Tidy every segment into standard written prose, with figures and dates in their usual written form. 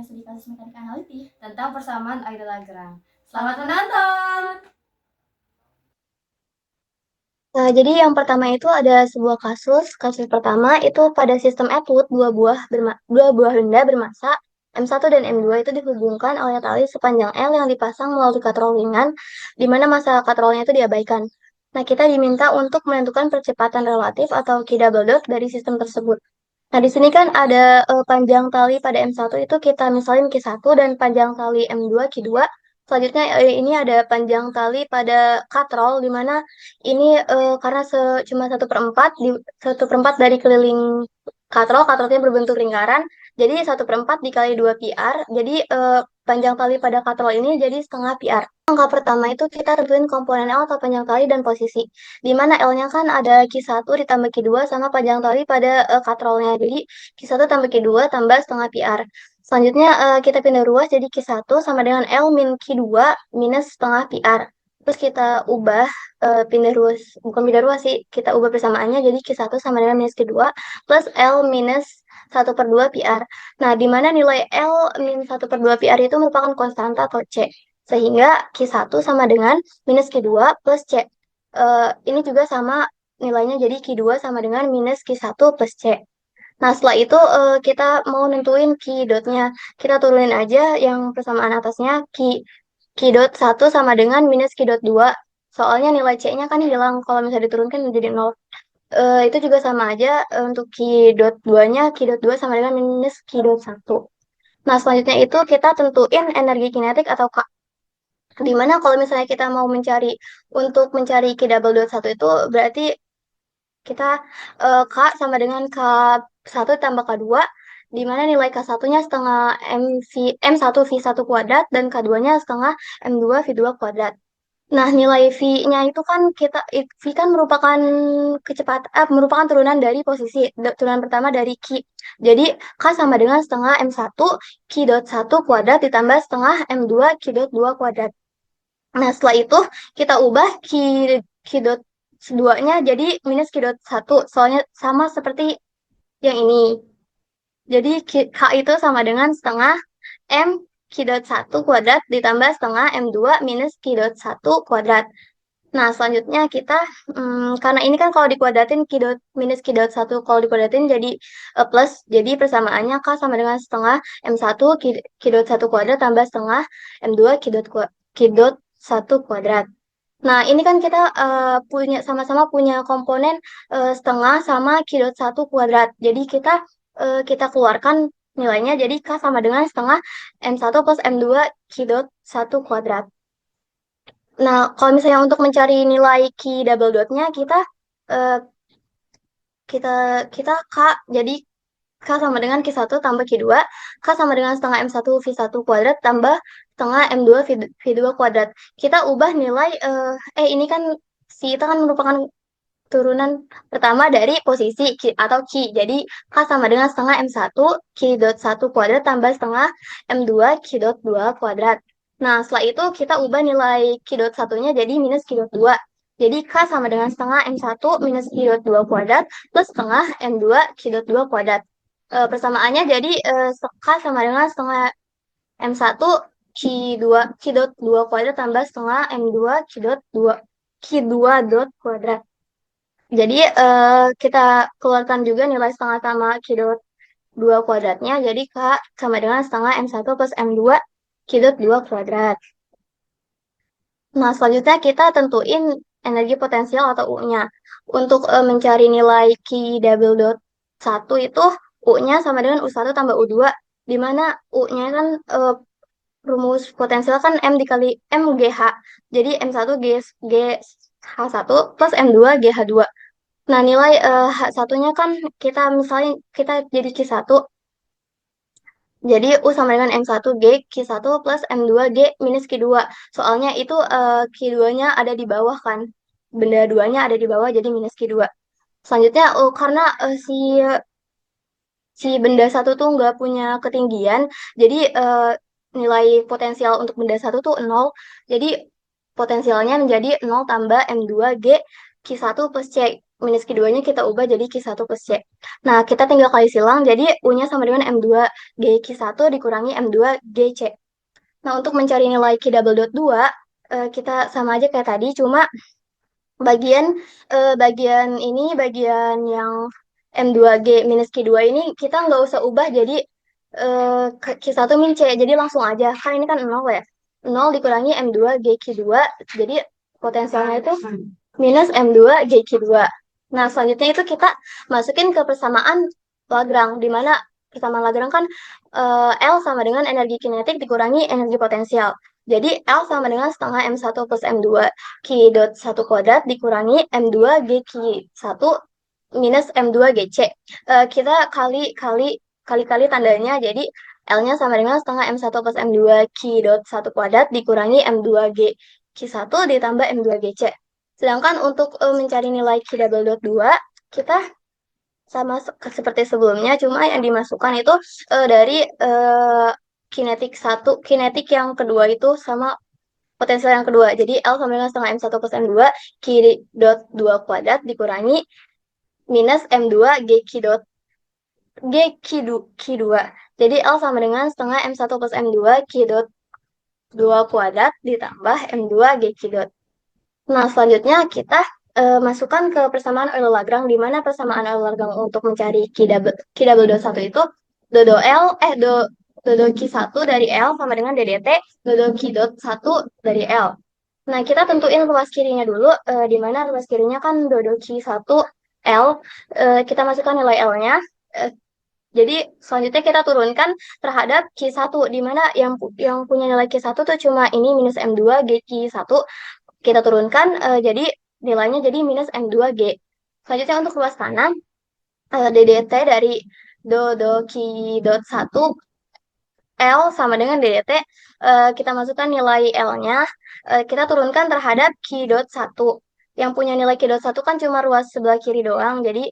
studi kasus mekanika analitik tentang persamaan airal Lagrange. Selamat menonton! Jadi yang pertama itu ada sebuah kasus. Kasus pertama itu pada sistem Atwood, dua buah benda bermassa M1 dan M2 itu dihubungkan oleh tali sepanjang L yang dipasang melalui katrol ringan, di mana massa katrolnya itu diabaikan. Nah, kita diminta untuk menentukan percepatan relatif atau Q double dot dari sistem tersebut. Nah, di sini kan ada panjang tali pada M1 itu kita misalin Q1 dan panjang tali M2 Q2. Selanjutnya ini ada panjang tali pada katrol di mana ini karena cuma 1/4 1/4 dari keliling katrolnya berbentuk lingkaran, jadi 1/4 dikali 2 PR, jadi panjang tali pada katrol ini jadi setengah PR. Langkah pertama itu kita tentuin komponen L atau panjang tali dan posisi, di mana L-nya kan ada Q1 ditambah Q2 sama panjang tali pada katrolnya, jadi Q1 tambah Q2 tambah setengah PR. Selanjutnya kita pindah ruas, jadi Q1 sama dengan L min Q2 minus setengah PR. Terus kita ubah pindah ruas, bukan pindah ruas sih, kita ubah persamaannya jadi Q1 sama dengan minus Q2 plus L minus 1/2 PR. Nah, di mana nilai L min 1/2 PR itu merupakan konstanta atau C. Sehingga Q1 sama dengan minus Q2 plus C. Ini juga sama nilainya, jadi Q2 sama dengan minus Q1 plus C. Nah, setelah itu kita mau nentuin key dotnya. Kita turunin aja yang persamaan atasnya, key dot 1 sama dengan minus key dot 2. Soalnya nilai C-nya kan hilang kalau misalnya diturunkan menjadi 0. Itu juga sama aja untuk key dot 2-nya, key dot 2 sama dengan minus key dot 1. Nah, selanjutnya itu kita tentuin energi kinetik atau K. Dimana kalau misalnya kita mau untuk mencari K double dot 1 itu berarti kita K sama dengan K1 tambah K2, di mana nilai K1-nya setengah M1 V1 kuadrat dan K2-nya setengah M2 V2 kuadrat. Nah, nilai V-nya itu kan V kan merupakan merupakan turunan dari posisi, turunan pertama dari Q. Jadi, K sama dengan setengah M1 Q dot 1 kuadrat ditambah setengah M2 Q dot 2 kuadrat. Nah, setelah itu kita ubah Q dot 2-nya jadi minus Q dot 1, soalnya sama seperti yang ini. Jadi K itu sama dengan setengah M Q dot 1 kuadrat ditambah setengah M2 minus Q dot 1 kuadrat. Nah, selanjutnya kita, karena ini kan kalau dikuadratin minus Q dot 1 kalau dikuadratin jadi plus, jadi persamaannya K sama dengan setengah M1 Q dot 1 kuadrat tambah setengah M2 Q dot 1 kuadrat. Nah, ini kan kita sama-sama punya komponen setengah sama Q dot 1 kuadrat. Jadi kita keluarkan nilainya, jadi K sama dengan setengah M1 plus M2 Q dot 1 kuadrat. Nah, kalau misalnya untuk mencari nilai Q double dot-nya eh, kita kita K, jadi K sama dengan Q1 tambah Q2, K sama dengan setengah M1 V1 kuadrat tambah setengah M2 V2 kuadrat. Kita ubah nilai, ini kan itu kan merupakan turunan pertama dari posisi Q atau Q. Jadi K sama dengan setengah M1 Q dot 1 kuadrat tambah setengah M2 Q dot 2 kuadrat. Nah, setelah itu kita ubah nilai Q dot 1-nya jadi minus Q dot 2. Jadi K sama dengan setengah M1 minus Q dot 2 kuadrat plus setengah M2 Q dot 2 kuadrat. Persamaannya jadi K sama dengan setengah M1 Q dot 2 kuadrat tambah setengah M2 Q2 dot kuadrat. Jadi kita keluarkan juga nilai setengah sama Q dot 2 kuadratnya. Jadi K sama dengan setengah M1 plus M2 Q dot 2 kuadrat. Nah, selanjutnya kita tentuin energi potensial atau U-nya. Untuk mencari nilai Q double dot 1 itu U-nya sama dengan U1 tambah U2, di mana U-nya kan rumus potensial kan M dikali M GH. Jadi M1 GH1 plus M2 GH2. Nah, nilai H1-nya kan kita jadi Q1. Jadi U sama dengan M1 G Q1 plus M2 G minus Q2. Soalnya itu Q2-nya ada di bawah kan. Benda duanya ada di bawah jadi minus Q2. Selanjutnya karena si benda satu tuh nggak punya ketinggian, jadi nilai potensial untuk benda satu tuh 0. Jadi potensialnya menjadi 0 tambah M2 G Q1 plus C. minus Q2-nya kita ubah jadi Q1 plus C. Nah, kita tinggal kali silang, jadi U-nya sama dengan M2 G Q1 dikurangi M2 GC. Nah, untuk mencari nilai Q double dot 2, kita sama aja kayak tadi, cuma bagian bagian ini, bagian yang M2G minus Q2 ini kita nggak usah ubah jadi Q1 min C, jadi langsung aja. Kan ini kan 0 ya. 0 dikurangi M2 GQ2, jadi potensialnya itu minus M2 GQ2. Nah, selanjutnya itu kita masukin ke persamaan Lagrange, di mana persamaan Lagrange kan L sama dengan energi kinetik dikurangi energi potensial. Jadi L sama dengan setengah M1 plus M2 Q dot 1 kuadrat dikurangi M2 GQ1 minus M2 GC. Kita kali-kali tandanya, jadi L-nya sama dengan setengah M1 plus M2 Q dot 1 kuadrat dikurangi M2 Q1 ditambah M2 GC. Sedangkan untuk mencari nilai Q double dot 2, kita sama seperti sebelumnya, cuma yang dimasukkan itu dari kinetik yang kedua itu sama potensial yang kedua. Jadi L sama dengan setengah M1 plus M2 Q dot 2 kuadrat dikurangi minus M2 GQ dot Q2. Jadi L sama dengan setengah M1 plus M2 Q dot 2 kuadrat ditambah M2 GQ dot. Nah, selanjutnya kita masukkan ke persamaan Euler-Lagrange, di mana persamaan Euler-Lagrange untuk mencari Q double dot 1 itu do Q1 dari L sama dengan DDT do Q dot 1 dari L. Nah, kita tentuin ruas kirinya dulu, di mana ruas kirinya kan do Q1 L, kita masukkan nilai L-nya. Jadi selanjutnya kita turunkan terhadap Q1, di mana yang punya nilai Q1 tuh cuma ini minus M2 GQ1. Kita turunkan, jadi nilainya jadi minus M2G. Selanjutnya untuk ruas kanan, DDT dari do Q dot 1 L sama dengan DDT, kita masukkan nilai L-nya, kita turunkan terhadap Q dot 1. Yang punya nilai Q dot 1 kan cuma ruas sebelah kiri doang, jadi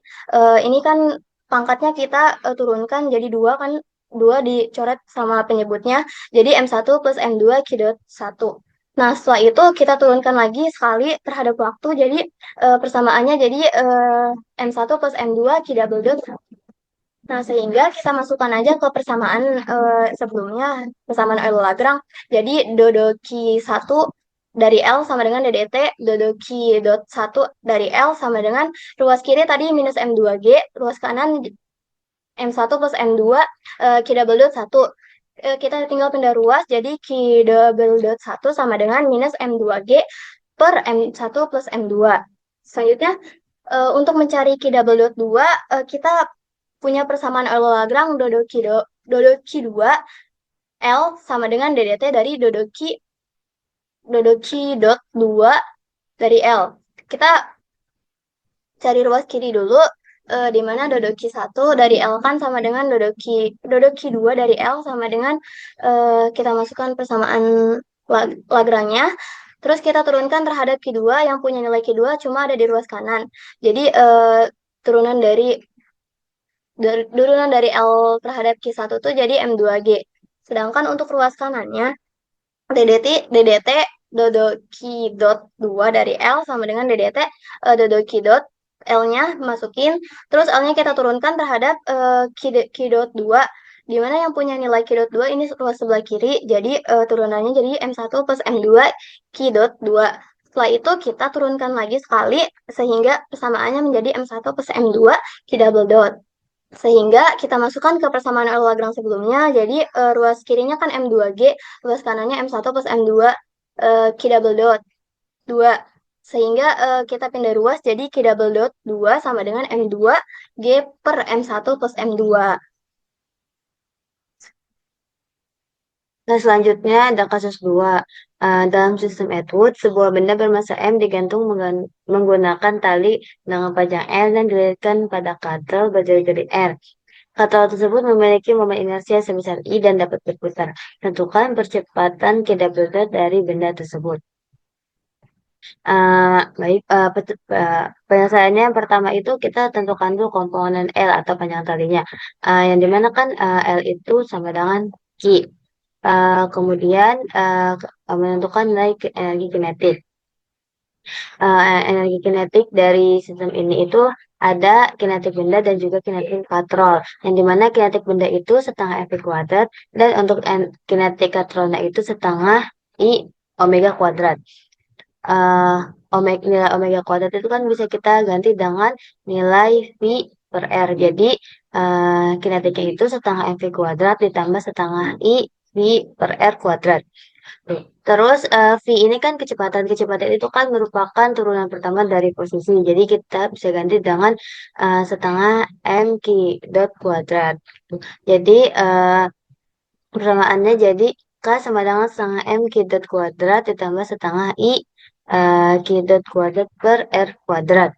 ini kan pangkatnya kita turunkan jadi 2 kan, 2 dicoret sama penyebutnya, jadi M1 plus M2 Q dot 1. Nah, setelah itu kita turunkan lagi sekali terhadap waktu, jadi persamaannya jadi M1 plus M2 Q double dot. Nah, sehingga kita masukkan aja ke persamaan sebelumnya, persamaan Euler-Lagrange. Jadi, do Q1 dari L sama dengan DDT, do Q dot 1 dari L sama dengan ruas kiri tadi minus M2G, ruas kanan M1 plus M2, Q double dot 1. Kita tinggal pindah ruas, jadi Q double dot 1 sama dengan minus M2G per M1 plus M2. Selanjutnya, untuk mencari Q double dot 2, kita punya persamaan Euler-Lagrange dodo Q2 L sama dengan DDT dari dodo Q dot 2 dari L. Kita cari ruas kiri dulu, di mana dodo Q1 dari L kan sama dengan dodo Q2 dari L sama dengan kita masukkan persamaan Lagrange-nya. Terus kita turunkan terhadap Q2 yang punya nilai Q2 cuma ada di ruas kanan. Jadi turunan dari L terhadap Q1 tuh jadi M2G. Sedangkan untuk ruas kanannya, DDT dodo Q dot 2 dari L sama dengan DDT dodo Q dot L-nya masukin, terus L-nya kita turunkan terhadap Q dot 2, di mana yang punya nilai Q dot 2 ini ruas sebelah kiri, jadi turunannya jadi M1 plus M2 Q dot 2. Setelah itu kita turunkan lagi sekali, sehingga persamaannya menjadi M1 plus M2 Q double dot. Sehingga kita masukkan ke persamaan Euler-Lagrange sebelumnya, jadi ruas kirinya kan M2G, ruas kanannya M1 plus M2 Q double dot 2. Sehingga kita pindah ruas, jadi Q double dot 2 sama dengan M2 G per M1 plus M2. Nah, selanjutnya ada kasus 2. Dalam sistem Atwood, sebuah benda bermassa M digantung menggunakan tali dengan panjang L dan dililitkan pada katel berjari-jari R. Katel tersebut memiliki momen inersia sebesar I dan dapat berputar. Tentukan percepatan Q double dot dari benda tersebut. Baik, penyelesaiannya yang pertama itu kita tentukan dulu komponen L atau panjang talinya. Yang dimana kan L itu sama dengan Q. Kemudian menentukan nilai energi kinetik. Energi kinetik dari sistem ini itu ada kinetik benda dan juga kinetik katrol. Yang dimana kinetik benda itu setengah F kuadrat dan untuk kinetik katrolnya itu setengah I omega kuadrat. Nilai omega kuadrat itu kan bisa kita ganti dengan nilai V per R. Jadi kinetiknya itu setengah mv kuadrat ditambah setengah I V per R kuadrat. Terus V ini kan kecepatan. Kecepatan itu kan merupakan turunan pertama dari posisi. Jadi kita bisa ganti dengan setengah m q dot kuadrat. Jadi persamaannya jadi K sama dengan setengah M Q dot kuadrat ditambah setengah I Q dot kuadrat per R kuadrat.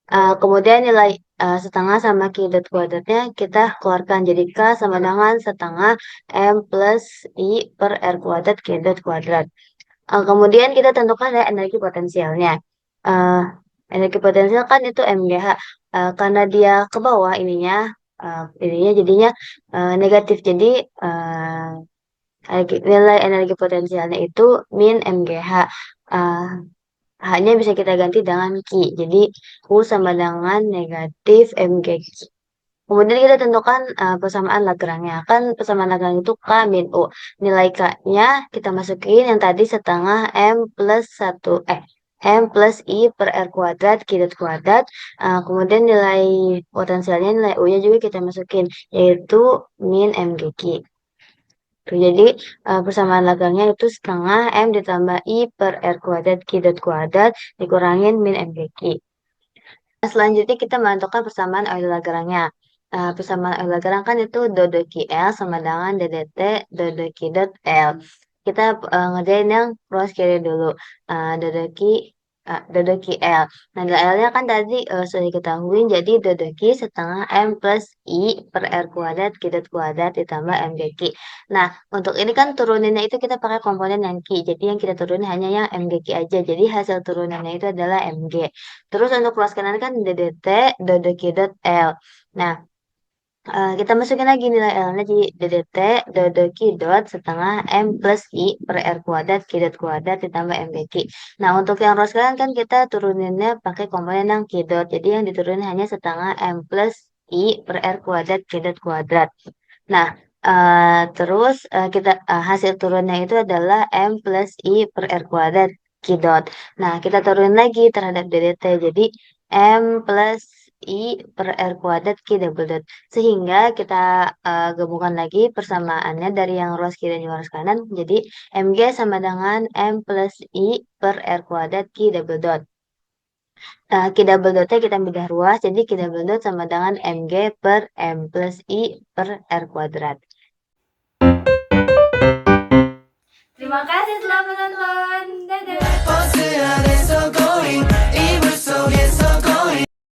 Kemudian nilai setengah sama Q dot kuadratnya kita keluarkan. Jadi K sama dengan setengah M plus I per R kuadrat Q dot kuadrat. Kemudian kita tentukan ya energi potensialnya. Uh, Energi potensial kan itu MGH. Karena dia ke bawah ininya jadinya negatif. Jadi nilai energi potensialnya itu min MGH. Hanya bisa kita ganti dengan Q. Jadi U sama dengan negatif MGQ. Kemudian kita tentukan persamaan Lagrange. Kan persamaan Lagrange itu K min U. Nilai K-nya kita masukin yang tadi setengah M plus 1 M plus I per R kuadrat Q dot kuadrat. Kemudian nilai potensialnya, nilai U-nya juga kita masukin, yaitu min MGQ. Jadi persamaan Lagrange itu setengah M ditambah I per R kuadrat Q dot kuadrat dikurangin min MGQ. Selanjutnya kita menentukan persamaan Euler Lagrange. Persamaan Euler Lagrange kan itu dode QL sama dengan DDT dode Q dot L. Kita ngerjain yang cross carry dulu. Dode QL. Nah, L-nya kan tadi sudah diketahui, jadi dode Q setengah M plus I per R kuadrat Q dot kuadrat ditambah MGQ. Nah, untuk ini kan turuninnya itu kita pakai komponen yang Q. Jadi yang kita turunin hanya yang MGQ aja. Jadi hasil turunannya itu adalah MG. Terus untuk kelas kanan kan DDT dode Q dot L. Nah, kita masukin lagi nilai L-nya jadi DDT dode Q dot setengah M plus I per R kuadrat Q dot kuadrat ditambah MGQ. Nah, untuk yang row sekarang kan kita turuninnya pakai komponen yang Q dot. Jadi yang diturunin hanya setengah M plus I per R kuadrat Q dot kuadrat. Nah, terus kita hasil turunnya itu adalah M plus I per R kuadrat Q dot. Nah, kita turunin lagi terhadap DDT. Jadi M plus I per R kuadrat Q double dot. Sehingga kita gabungkan lagi persamaannya dari yang ruas kiri dan ruas kanan. Jadi MG sama dengan M plus I per R kuadrat Q double dot. Q double dotnya kita bedah ruas. Jadi Q double dot sama dengan MG per M plus I per R kuadrat. Terima kasih telah menonton. Dadah. Pose a eso going